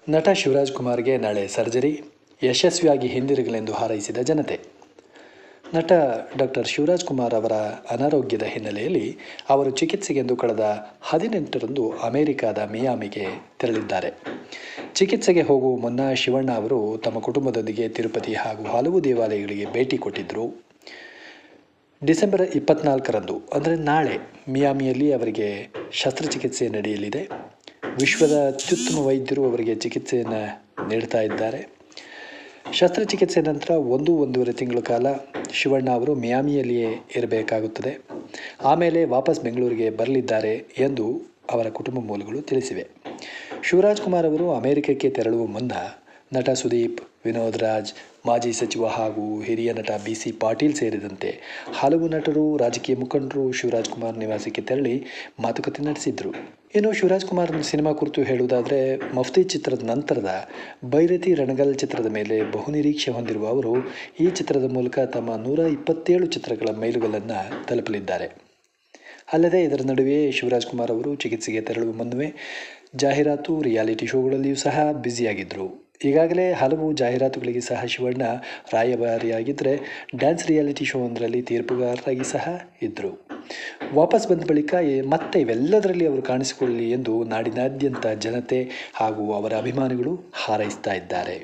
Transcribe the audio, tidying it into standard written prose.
ನಟ ಶಿವರಾಜ್ ಕುಮಾರ್ಗೆ ನಾಳೆ ಸರ್ಜರಿ, ಯಶಸ್ವಿಯಾಗಿ ಹಿಂದಿರುಗಲೆಂದು ಹಾರೈಸಿದ ಜನತೆ. ನಟ ಡಾಕ್ಟರ್ ಶಿವರಾಜ್ ಕುಮಾರ್ ಅವರ ಅನಾರೋಗ್ಯದ ಹಿನ್ನೆಲೆಯಲ್ಲಿ ಅವರು ಚಿಕಿತ್ಸೆಗೆಂದು ಕಳೆದ 18ರಂದು ಅಮೆರಿಕದ ಮಿಯಾಮಿಗೆ ತೆರಳಿದ್ದಾರೆ. ಚಿಕಿತ್ಸೆಗೆ ಹೋಗುವ ಮುನ್ನ ಶಿವಣ್ಣ ಅವರು ತಮ್ಮ ಕುಟುಂಬದೊಂದಿಗೆ ತಿರುಪತಿ ಹಾಗೂ ಹಲವು ದೇವಾಲಯಗಳಿಗೆ ಭೇಟಿ ಕೊಟ್ಟಿದ್ದರು. ಡಿಸೆಂಬರ್ 24ರಂದು ಅಂದರೆ ನಾಳೆ ಮಿಯಾಮಿಯಲ್ಲಿ ಅವರಿಗೆ ಶಸ್ತ್ರಚಿಕಿತ್ಸೆ ನಡೆಯಲಿದೆ. ವಿಶ್ವದ ಅತ್ಯುತ್ತಮ ವೈದ್ಯರು ಅವರಿಗೆ ಚಿಕಿತ್ಸೆಯನ್ನು ನೀಡ್ತಾ ಇದ್ದಾರೆ. ಶಸ್ತ್ರಚಿಕಿತ್ಸೆ ನಂತರ 1-1.5 ತಿಂಗಳ ಕಾಲ ಶಿವಣ್ಣ ಅವರು ಮಿಯಾಮಿಯಲ್ಲಿಯೇ ಇರಬೇಕಾಗುತ್ತದೆ. ಆಮೇಲೆ ವಾಪಸ್ ಬೆಂಗಳೂರಿಗೆ ಬರಲಿದ್ದಾರೆ ಎಂದು ಅವರ ಕುಟುಂಬ ಮೂಲಗಳು ತಿಳಿಸಿವೆ. ಶಿವರಾಜ್ ಕುಮಾರ್ ಅವರು ಅಮೆರಿಕಕ್ಕೆ ತೆರಳುವ ಮುನ್ನ ನಟ ಸುದೀಪ್, ವಿನೋದ್ ರಾಜ್, ಮಾಜಿ ಸಚಿವ ಹಾಗೂ ಹಿರಿಯ ನಟ BC ಪಾಟೀಲ್ ಸೇರಿದಂತೆ ಹಲವು ನಟರು, ರಾಜಕೀಯ ಮುಖಂಡರು ಶಿವರಾಜ್ ಕುಮಾರ್ ನಿವಾಸಕ್ಕೆ ತೆರಳಿ ಮಾತುಕತೆ ನಡೆಸಿದ್ರು. ಇನ್ನು ಶಿವರಾಜ್ ಕುಮಾರ್ ಸಿನಿಮಾ ಕುರಿತು ಹೇಳುವುದಾದರೆ, ಮಫ್ತಿ ಚಿತ್ರದ ನಂತರದ ಬೈರತಿ ರಣಗಲ್ ಚಿತ್ರದ ಮೇಲೆ ಬಹುನಿರೀಕ್ಷೆ ಹೊಂದಿರುವ ಅವರು ಈ ಚಿತ್ರದ ಮೂಲಕ ತಮ್ಮ 127 ಚಿತ್ರಗಳ ಮೈಲುಗಲ್ಲನ್ನು ತಲುಪಲಿದ್ದಾರೆ. ಅಲ್ಲದೆ ಇದರ ನಡುವೆ ಶಿವರಾಜ್ ಕುಮಾರ್ ಅವರು ಚಿಕಿತ್ಸೆಗೆ ತೆರಳುವ ಮುನ್ನವೇ ಜಾಹೀರಾತು, ರಿಯಾಲಿಟಿ ಶೋಗಳಲ್ಲಿಯೂ ಸಹ ಬ್ಯುಸಿಯಾಗಿದ್ದರು. ಈಗಾಗಲೇ ಹಲವು ಜಾಹೀರಾತುಗಳಿಗೆ ಸಹ ಶಿವಣ್ಣ ರಾಯಭಾರಿಯಾಗಿದ್ದರೆ, ಡ್ಯಾನ್ಸ್ ರಿಯಾಲಿಟಿ ಶೋ ಒಂದರಲ್ಲಿ ತೀರ್ಪುಗಾರರಾಗಿ ಸಹ ಇದ್ದರು. ವಾಪಸ್ ಬಂದ ಬಳಿಕ ಮತ್ತೆ ಇವೆಲ್ಲದರಲ್ಲಿ ಅವರು ಕಾಣಿಸಿಕೊಳ್ಳಲಿ ಎಂದು ನಾಡಿನಾದ್ಯಂತ ಜನತೆ ಹಾಗೂ ಅವರ ಅಭಿಮಾನಿಗಳು ಹಾರೈಸ್ತಾ ಇದ್ದಾರೆ.